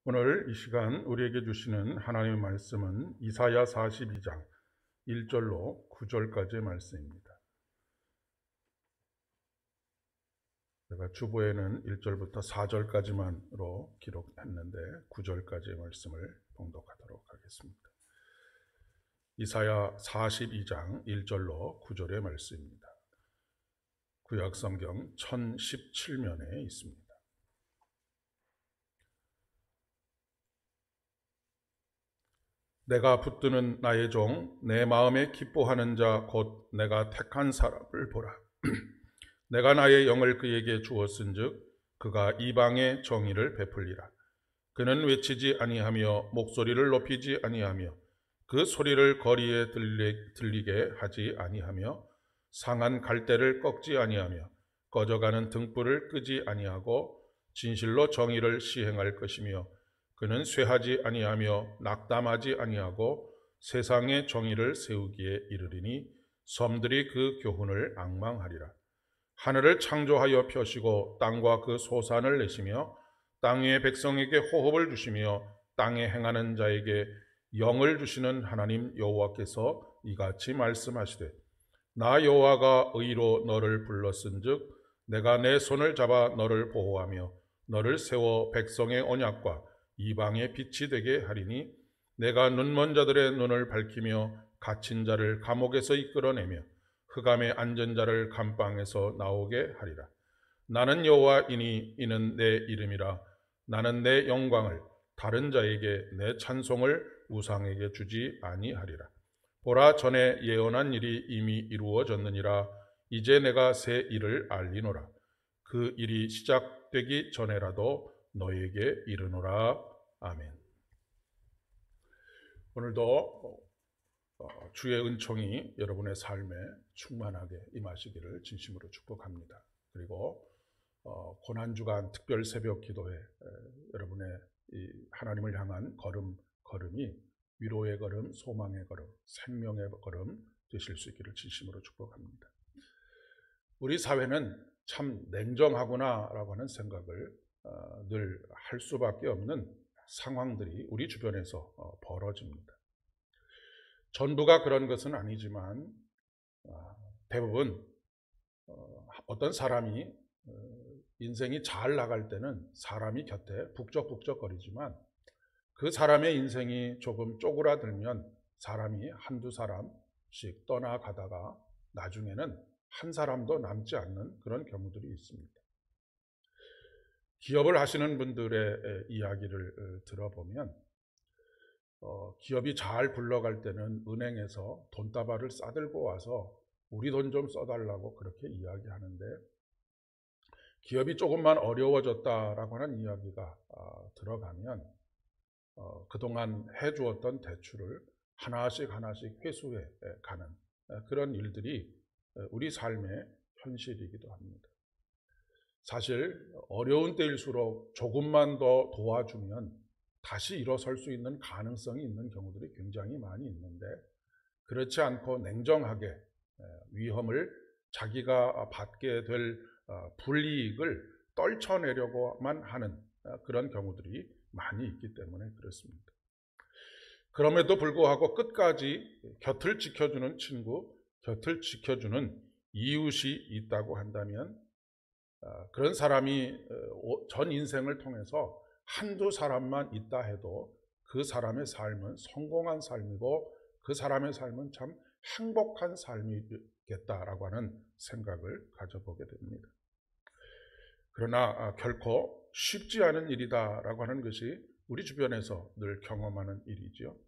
오늘 이 시간 우리에게 주시는 하나님의 말씀은 이사야 42장 1절로 9절까지의 말씀입니다. 제가 주보에는 1절부터 4절까지만으로 기록했는데 9절까지의 말씀을 봉독하도록 하겠습니다. 이사야 42장 1절로 9절의 말씀입니다. 구약성경 1017면에 있습니다. 내가 붙드는 나의 종, 내 마음에 기뻐하는 자, 곧 내가 택한 사람을 보라. 내가 나의 영을 그에게 주었은즉 그가 이방의 정의를 베풀리라. 그는 외치지 아니하며 목소리를 높이지 아니하며 그 소리를 거리에 들리게 하지 아니하며 상한 갈대를 꺾지 아니하며 꺼져가는 등불을 끄지 아니하고 진실로 정의를 시행할 것이며 그는 쇠하지 아니하며 낙담하지 아니하고 세상의 정의를 세우기에 이르리니 섬들이 그 교훈을 앙망하리라. 하늘을 창조하여 펴시고 땅과 그 소산을 내시며 땅 위의 백성에게 호흡을 주시며 땅에 행하는 자에게 영을 주시는 하나님 여호와께서 이같이 말씀하시되 나 여호와가 의로 너를 불렀은즉 내가 내 손을 잡아 너를 보호하며 너를 세워 백성의 언약과 이방의 빛이 되게 하리니 내가 눈먼 자들의 눈을 밝히며 갇힌 자를 감옥에서 이끌어내며 흑암에 앉은 자를 감방에서 나오게 하리라. 나는 여호와이니 이는 내 이름이라. 나는 내 영광을 다른 자에게 내 찬송을 우상에게 주지 아니하리라. 보라, 전에 예언한 일이 이미 이루어졌느니라. 이제 내가 새 일을 알리노라. 그 일이 시작되기 전에라도 너에게 이르노라. 아멘. 오늘도 주의 은총이 여러분의 삶에 충만하게 임하시기를 진심으로 축복합니다. 그리고 고난주간 특별 새벽 기도회 여러분의 이 하나님을 향한 걸음이 위로의 걸음, 소망의 걸음, 생명의 걸음 되실 수 있기를 진심으로 축복합니다. 우리 사회는 참 냉정하구나라고 하는 생각을 늘 할 수밖에 없는 상황들이 우리 주변에서 벌어집니다. 전부가 그런 것은 아니지만 대부분 어떤 사람이 인생이 잘 나갈 때는 사람이 곁에 북적북적거리지만 그 사람의 인생이 조금 쪼그라들면 사람이 한두 사람씩 떠나가다가 나중에는 한 사람도 남지 않는 그런 경우들이 있습니다. 기업을 하시는 분들의 이야기를 들어보면 기업이 잘 굴러갈 때는 은행에서 돈다발을 싸들고 와서 우리 돈 좀 써달라고 그렇게 이야기하는데 기업이 조금만 어려워졌다라고 하는 이야기가 들어가면 그동안 해주었던 대출을 하나씩 회수해 가는 그런 일들이 우리 삶의 현실이기도 합니다. 사실 어려운 때일수록 조금만 더 도와주면 다시 일어설 수 있는 가능성이 있는 경우들이 굉장히 많이 있는데 그렇지 않고 냉정하게 위험을 자기가 받게 될 불이익을 떨쳐내려고만 하는 그런 경우들이 많이 있기 때문에 그렇습니다. 그럼에도 불구하고 끝까지 곁을 지켜주는 친구, 곁을 지켜주는 이웃이 있다고 한다면 그런 사람이 전 인생을 통해서 한두 사람만 있다 해도 그 사람의 삶은 성공한 삶이고 그 사람의 삶은 참 행복한 삶이겠다라고 하는 생각을 가져보게 됩니다. 그러나 결코 쉽지 않은 일이다라고 하는 것이 우리 주변에서 늘 경험하는 일이죠.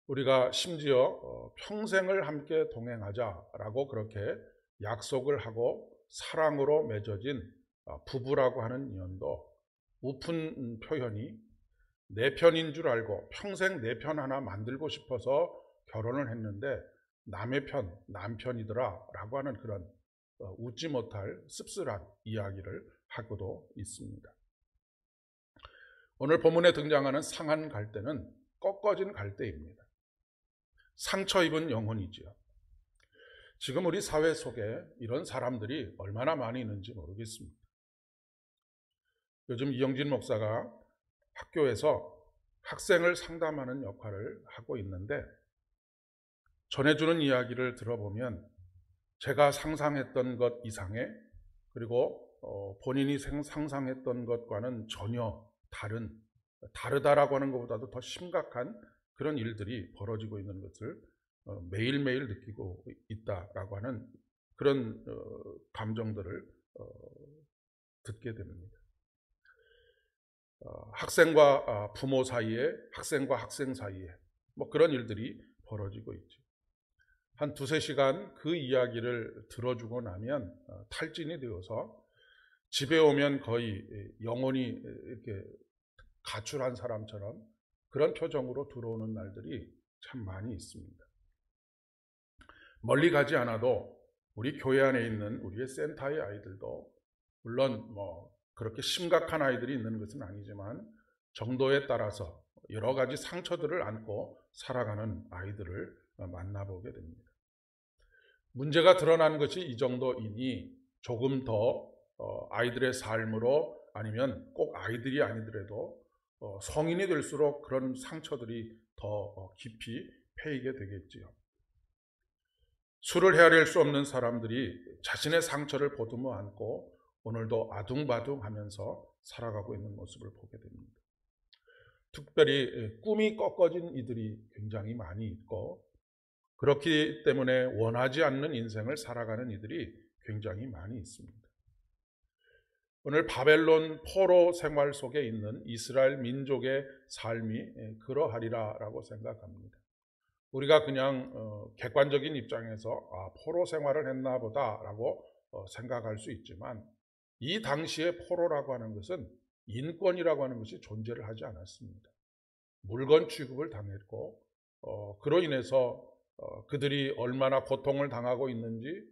우리가 심지어 평생을 함께 동행하자라고 그렇게 약속을 하고 사랑으로 맺어진 부부라고 하는 인연도 우픈 표현이 내 편인 줄 알고 평생 내 편 하나 만들고 싶어서 결혼을 했는데 남의 편, 남편이더라 라고 하는 그런 웃지 못할 씁쓸한 이야기를 하고도 있습니다. 오늘 본문에 등장하는 상한 갈대는 꺾어진 갈대입니다. 상처 입은 영혼이지요. 지금 우리 사회 속에 이런 사람들이 얼마나 많이 있는지 모르겠습니다. 요즘 이영진 목사가 학교에서 학생을 상담하는 역할을 하고 있는데, 전해주는 이야기를 들어보면 제가 상상했던 것 이상의, 그리고 본인이 상상했던 것과는 전혀 다르다라고 하는 것보다도 더 심각한 그런 일들이 벌어지고 있는 것을 매일매일 느끼고 있다라고 하는 그런 감정들을 듣게 됩니다. 학생과 부모 사이에, 학생과 학생 사이에 뭐 그런 일들이 벌어지고 있죠. 한 두세 시간 그 이야기를 들어주고 나면 탈진이 되어서 집에 오면 거의 영혼이 이렇게 가출한 사람처럼 그런 표정으로 들어오는 날들이 참 많이 있습니다. 멀리 가지 않아도 우리 교회 안에 있는 우리의 센터의 아이들도, 물론 뭐 그렇게 심각한 아이들이 있는 것은 아니지만 정도에 따라서 여러 가지 상처들을 안고 살아가는 아이들을 만나보게 됩니다. 문제가 드러난 것이 이 정도이니 조금 더 아이들의 삶으로, 아니면 꼭 아이들이 아니더라도 성인이 될수록 그런 상처들이 더 깊이 패이게 되겠지요. 술을 헤아릴 수 없는 사람들이 자신의 상처를 보듬어 안고 오늘도 아둥바둥하면서 살아가고 있는 모습을 보게 됩니다. 특별히 꿈이 꺾어진 이들이 굉장히 많이 있고, 그렇기 때문에 원하지 않는 인생을 살아가는 이들이 굉장히 많이 있습니다. 오늘 바벨론 포로 생활 속에 있는 이스라엘 민족의 삶이 그러하리라라고 생각합니다. 우리가 그냥 객관적인 입장에서 포로 생활을 했나 보다라고 생각할 수 있지만, 이 당시에 포로라고 하는 것은 인권이라고 하는 것이 존재를 하지 않았습니다. 물건 취급을 당했고, 그로 인해서 그들이 얼마나 고통을 당하고 있는지,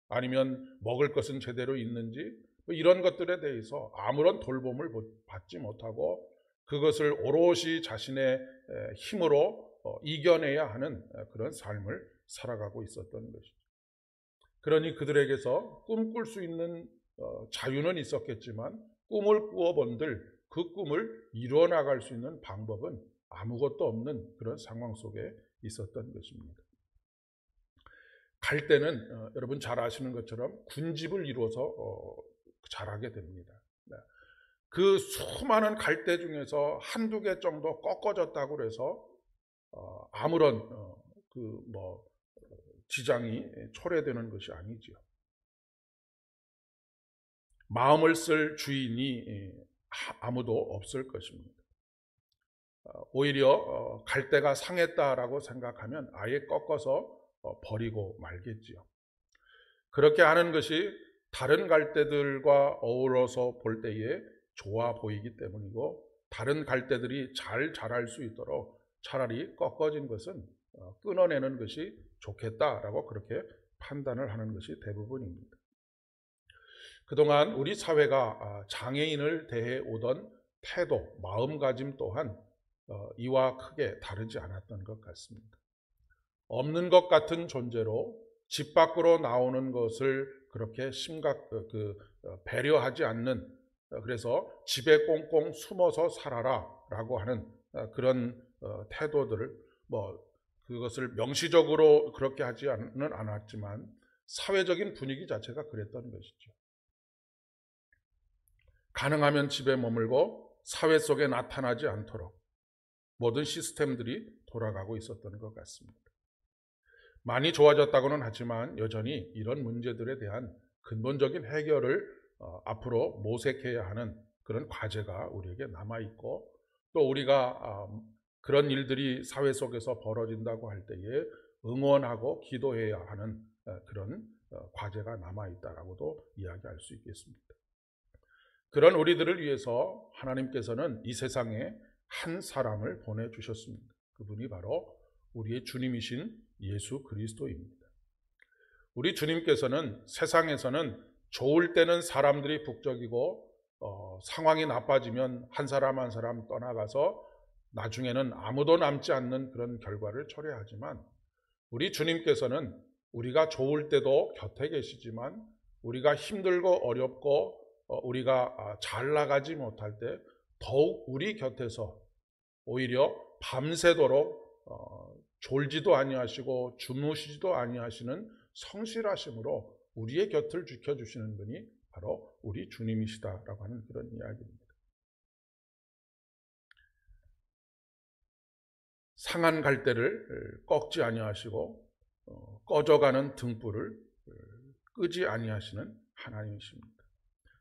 아니면 먹을 것은 제대로 있는지, 이런 것들에 대해서 아무런 돌봄을 받지 못하고 그것을 오롯이 자신의 힘으로 이겨내야 하는 그런 삶을 살아가고 있었던 것이죠. 그러니 그들에게서 꿈꿀 수 있는 자유는 있었겠지만, 꿈을 꾸어본들 그 꿈을 이루어 나갈 수 있는 방법은 아무것도 없는 그런 상황 속에 있었던 것입니다. 갈 때는 여러분 잘 아시는 것처럼 군집을 이루어서 자라게 됩니다. 그 수많은 갈대 중에서 한두 개 정도 꺾어졌다고 해서 아무런 지장이 초래되는 것이 아니지요. 마음을 쓸 주인이 아무도 없을 것입니다. 오히려 갈대가 상했다라고 생각하면 아예 꺾어서 버리고 말겠지요. 그렇게 하는 것이 다른 갈대들과 어우러서 볼 때에 좋아 보이기 때문이고, 다른 갈대들이 잘 자랄 수 있도록 차라리 꺾어진 것은 끊어내는 것이 좋겠다라고 그렇게 판단을 하는 것이 대부분입니다. 그동안 우리 사회가 장애인을 대해 오던 태도, 마음가짐 또한 이와 크게 다르지 않았던 것 같습니다. 없는 것 같은 존재로 집 밖으로 나오는 것을 그렇게 배려하지 않는, 그래서 집에 꽁꽁 숨어서 살아라 라고 하는 그런 태도들을, 그것을 명시적으로 그렇게 하지는 않았지만 사회적인 분위기 자체가 그랬던 것이죠. 가능하면 집에 머물고 사회 속에 나타나지 않도록 모든 시스템들이 돌아가고 있었던 것 같습니다. 많이 좋아졌다고는 하지만 여전히 이런 문제들에 대한 근본적인 해결을 앞으로 모색해야 하는 그런 과제가 우리에게 남아있고, 또 우리가 그런 일들이 사회 속에서 벌어진다고 할 때에 응원하고 기도해야 하는 그런 과제가 남아있다라고도 이야기할 수 있겠습니다. 그런 우리들을 위해서 하나님께서는 이 세상에 한 사람을 보내주셨습니다. 그분이 바로 우리의 주님이신 예수 그리스도입니다. 우리 주님께서는 세상에서는 좋을 때는 사람들이 북적이고 상황이 나빠지면 한 사람 한 사람 떠나가서 나중에는 아무도 남지 않는 그런 결과를 초래하지만, 우리 주님께서는 우리가 좋을 때도 곁에 계시지만 우리가 힘들고 어렵고 우리가 잘 나가지 못할 때 더욱 우리 곁에서 오히려 밤새도록 졸지도 아니하시고 주무시지도 아니하시는 성실하심으로 우리의 곁을 지켜주시는 분이 바로 우리 주님이시다라고 하는 그런 이야기입니다. 상한 갈대를 꺾지 아니하시고 꺼져가는 등불을 끄지 아니하시는 하나님이십니다.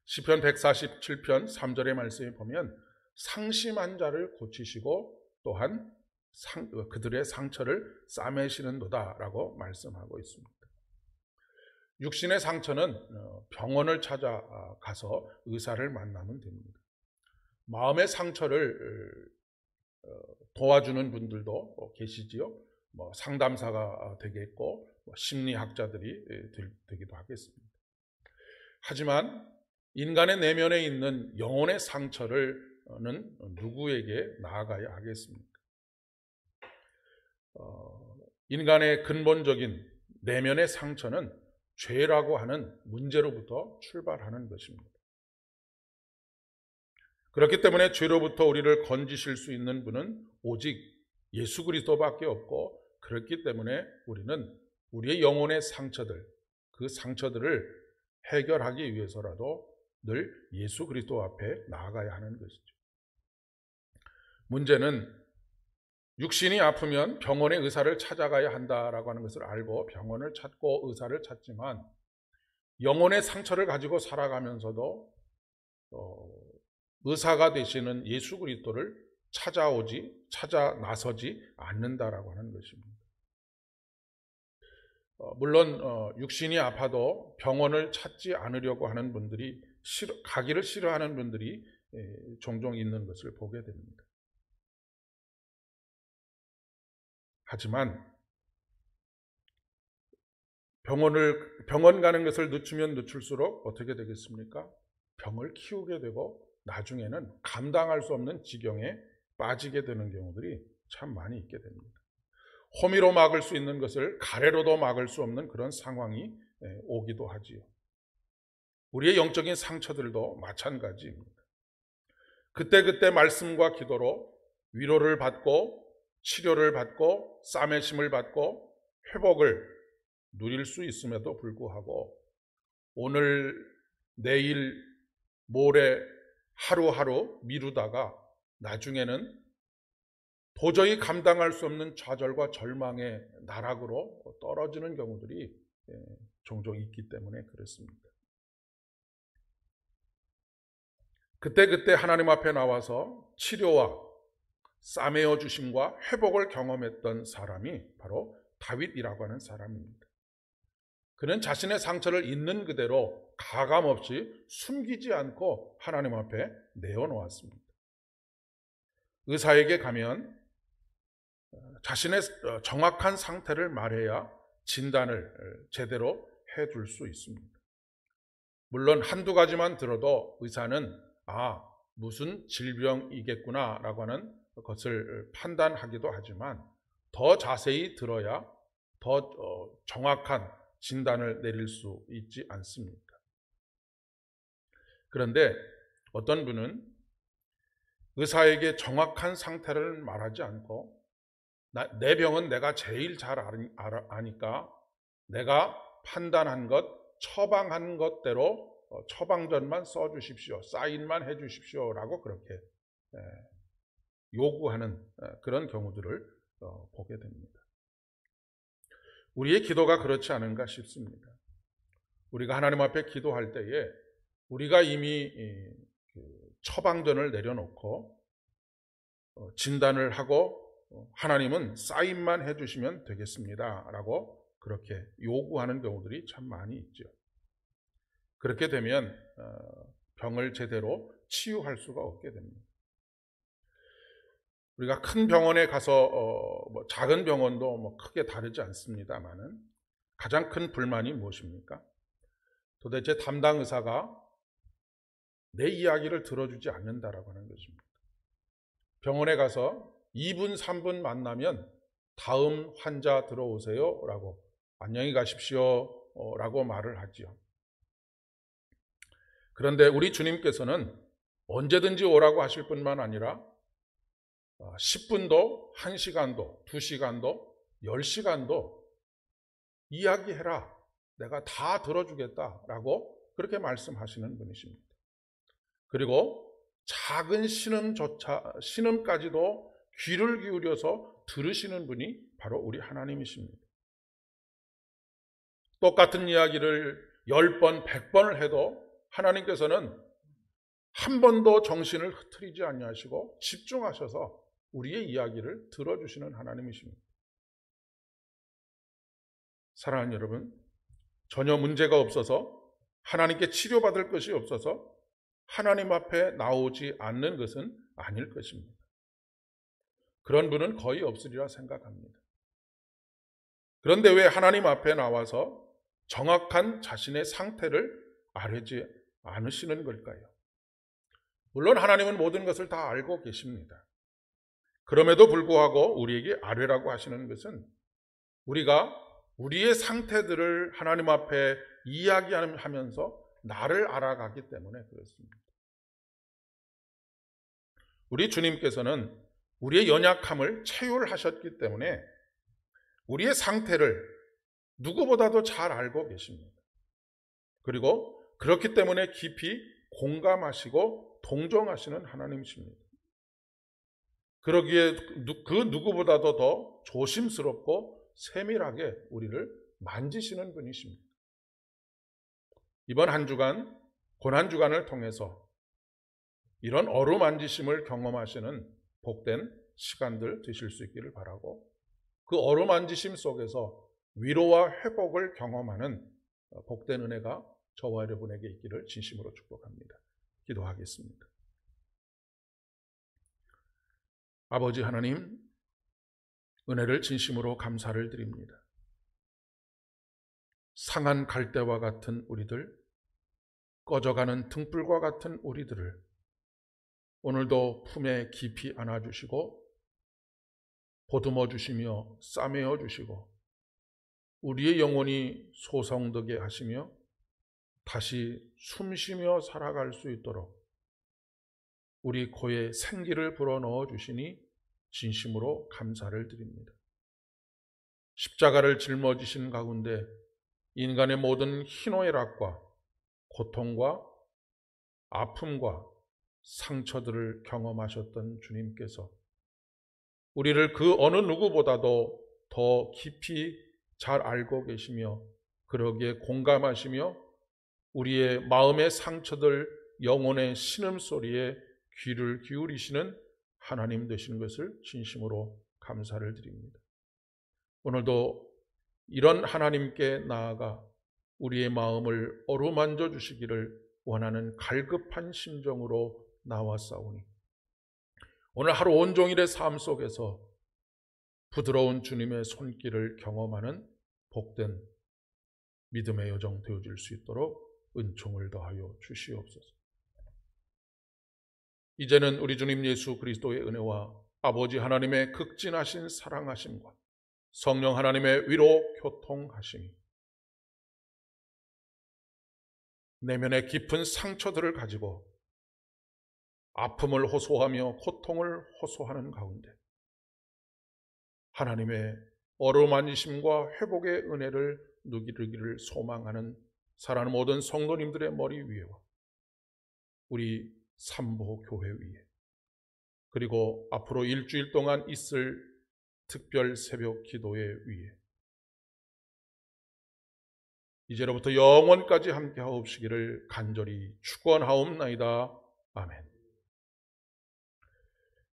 시편 147편 3절의 말씀에 보면 상심한 자를 고치시고 또한 그들의 상처를 싸매시는도다라고 말씀하고 있습니다. 육신의 상처는 병원을 찾아가서 의사를 만나면 됩니다. 마음의 상처를 도와주는 분들도 계시지요. 상담사가 되겠고 심리학자들이 되기도 하겠습니다. 하지만 인간의 내면에 있는 영혼의 상처는 누구에게 나아가야 하겠습니까? 인간의 근본적인 내면의 상처는 죄라고 하는 문제로부터 출발하는 것입니다. 그렇기 때문에 죄로부터 우리를 건지실 수 있는 분은 오직 예수 그리스도밖에 없고, 그렇기 때문에 우리는 우리의 영혼의 상처들, 그 상처들을 해결하기 위해서라도 늘 예수 그리스도 앞에 나아가야 하는 것이죠. 문제는 육신이 아프면 병원의 의사를 찾아가야 한다라고 하는 것을 알고 병원을 찾고 의사를 찾지만, 영혼의 상처를 가지고 살아가면서도 의사가 되시는 예수 그리스도를 찾아 나서지 않는다라고 하는 것입니다. 물론 육신이 아파도 병원을 찾지 않으려고 하는 분들이, 가기를 싫어하는 분들이 종종 있는 것을 보게 됩니다. 하지만 병원 가는 것을 늦추면 늦출수록 어떻게 되겠습니까? 병을 키우게 되고 나중에는 감당할 수 없는 지경에 빠지게 되는 경우들이 참 많이 있게 됩니다. 호미로 막을 수 있는 것을 가래로도 막을 수 없는 그런 상황이 오기도 하지요. 우리의 영적인 상처들도 마찬가지입니다. 그때그때 말씀과 기도로 위로를 받고 치료를 받고 싸매심을 받고 회복을 누릴 수 있음에도 불구하고 오늘, 내일, 모레 하루하루 미루다가 나중에는 도저히 감당할 수 없는 좌절과 절망의 나락으로 떨어지는 경우들이 종종 있기 때문에 그렇습니다. 그때그때 하나님 앞에 나와서 치료와 싸매어 주심과 회복을 경험했던 사람이 바로 다윗이라고 하는 사람입니다. 그는 자신의 상처를 있는 그대로 가감없이 숨기지 않고 하나님 앞에 내어놓았습니다. 의사에게 가면 자신의 정확한 상태를 말해야 진단을 제대로 해줄 수 있습니다. 물론 한두 가지만 들어도 의사는 무슨 질병이겠구나라고 하는 것을 판단하기도 하지만 더 자세히 들어야 더 정확한 진단을 내릴 수 있지 않습니까? 그런데 어떤 분은 의사에게 정확한 상태를 말하지 않고 내 병은 내가 제일 잘 아니까 내가 판단한 것, 처방한 것대로 처방전만 써주십시오, 사인만 해주십시오 라고 그렇게 요구하는 그런 경우들을 보게 됩니다. 우리의 기도가 그렇지 않은가 싶습니다. 우리가 하나님 앞에 기도할 때에 우리가 이미 처방전을 내려놓고 진단을 하고 하나님은 사인만 해주시면 되겠습니다 라고 그렇게 요구하는 경우들이 참 많이 있죠. 그렇게 되면 병을 제대로 치유할 수가 없게 됩니다. 우리가 큰 병원에 가서 작은 병원도 크게 다르지 않습니다만은 가장 큰 불만이 무엇입니까? 도대체 담당 의사가 내 이야기를 들어주지 않는다라고 하는 것입니다. 병원에 가서 2분, 3분 만나면 다음 환자 들어오세요 라고, 안녕히 가십시오 라고 말을 하지요. 그런데 우리 주님께서는 언제든지 오라고 하실 뿐만 아니라 10분도, 1시간도, 2시간도, 10시간도 이야기해라. 내가 다 들어주겠다라고 그렇게 말씀하시는 분이십니다. 그리고 작은 신음까지도 귀를 기울여서 들으시는 분이 바로 우리 하나님이십니다. 똑같은 이야기를 10번, 100번을 해도 하나님께서는 한 번도 정신을 흐트리지 아니하시고 집중하셔서 우리의 이야기를 들어주시는 하나님이십니다. 사랑하는 여러분, 전혀 문제가 없어서 하나님께 치료받을 것이 없어서 하나님 앞에 나오지 않는 것은 아닐 것입니다. 그런 분은 거의 없으리라 생각합니다. 그런데 왜 하나님 앞에 나와서 정확한 자신의 상태를 아뢰지 않으시는 걸까요? 물론 하나님은 모든 것을 다 알고 계십니다. 그럼에도 불구하고 우리에게 아뢰라고 하시는 것은 우리가 우리의 상태들을 하나님 앞에 이야기하면서 나를 알아가기 때문에 그렇습니다. 우리 주님께서는 우리의 연약함을 체휼하셨기 때문에 우리의 상태를 누구보다도 잘 알고 계십니다. 그리고 그렇기 때문에 깊이 공감하시고 동정하시는 하나님이십니다. 그러기에 그 누구보다도 더 조심스럽고 세밀하게 우리를 만지시는 분이십니다. 이번 한 주간, 고난주간을 통해서 이런 어루만지심을 경험하시는 복된 시간들 되실 수 있기를 바라고, 그 어루만지심 속에서 위로와 회복을 경험하는 복된 은혜가 저와 여러분에게 있기를 진심으로 축복합니다. 기도하겠습니다. 아버지 하나님, 은혜를 진심으로 감사를 드립니다. 상한 갈대와 같은 우리들, 꺼져가는 등불과 같은 우리들을 오늘도 품에 깊이 안아주시고 보듬어 주시며 싸매어 주시고 우리의 영혼이 소성되게 하시며 다시 숨쉬며 살아갈 수 있도록 우리 코에 생기를 불어넣어 주시니 진심으로 감사를 드립니다. 십자가를 짊어지신 가운데 인간의 모든 희노애락과 고통과 아픔과 상처들을 경험하셨던 주님께서 우리를 그 어느 누구보다도 더 깊이 잘 알고 계시며 그러기에 공감하시며 우리의 마음의 상처들, 영혼의 신음소리에 귀를 기울이시는 하나님 되신 것을 진심으로 감사를 드립니다. 오늘도 이런 하나님께 나아가 우리의 마음을 어루만져 주시기를 원하는 갈급한 심정으로 나왔사오니 오늘 하루 온종일의 삶 속에서 부드러운 주님의 손길을 경험하는 복된 믿음의 여정 되어질 수 있도록 은총을 더하여 주시옵소서. 이제는 우리 주님 예수 그리스도의 은혜와 아버지 하나님의 극진하신 사랑하심과 성령 하나님의 위로 교통하심이 내면의 깊은 상처들을 가지고 아픔을 호소하며 고통을 호소하는 가운데 하나님의 어루만지심과 회복의 은혜를 누리기를 소망하는 사랑하는 모든 성도님들의 머리 위에와 우리 삼보교회 위에 그리고 앞으로 일주일 동안 있을 특별 새벽 기도회 위에 이제로부터 영원까지 함께하옵시기를 간절히 축원하옵나이다. 아멘.